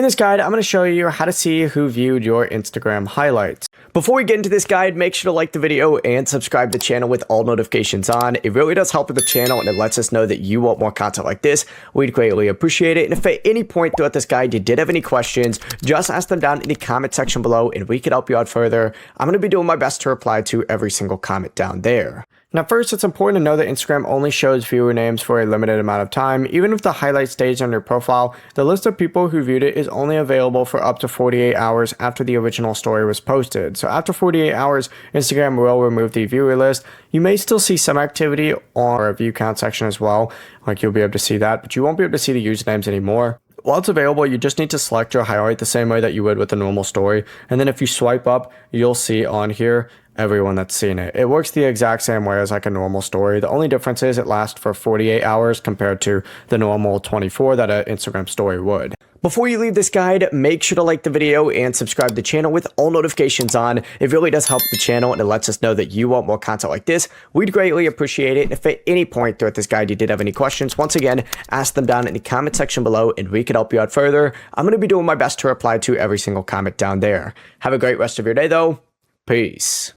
In this guide, I'm going to show you how to see who viewed your Instagram highlights. Before we get into this guide, make sure to like the video and subscribe to the channel with all notifications on. It really does help with the channel and it lets us know that you want more content like this. We'd greatly appreciate it. And if at any point throughout this guide you did have any questions, just ask them down in the comment section below and we can help you out further. I'm going to be doing my best to reply to every single comment down there. Now first, it's important to know that Instagram only shows viewer names for a limited amount of time. Even if the highlight stays on your profile, the list of people who viewed it is only available for up to 48 hours after the original story was posted. So after 48 hours, Instagram will remove the viewer list. You may still see some activity on our view count section as well, like you'll be able to see that, but you won't be able to see the usernames anymore. While it's available, you just need to select your highlight the same way that you would with a normal story. And then if you swipe up, you'll see on here everyone that's seen it. It works the exact same way as like a normal story. The only difference is it lasts for 48 hours compared to the normal 24 that an Instagram story would. Before you leave this guide, make sure to like the video and subscribe to the channel with all notifications on. It really does help the channel and it lets us know that you want more content like this. We'd greatly appreciate it. If at any point throughout this guide you did have any questions, once again, ask them down in the comment section below and we can help you out further. I'm going to be doing my best to reply to every single comment down there. Have a great rest of your day though. Peace.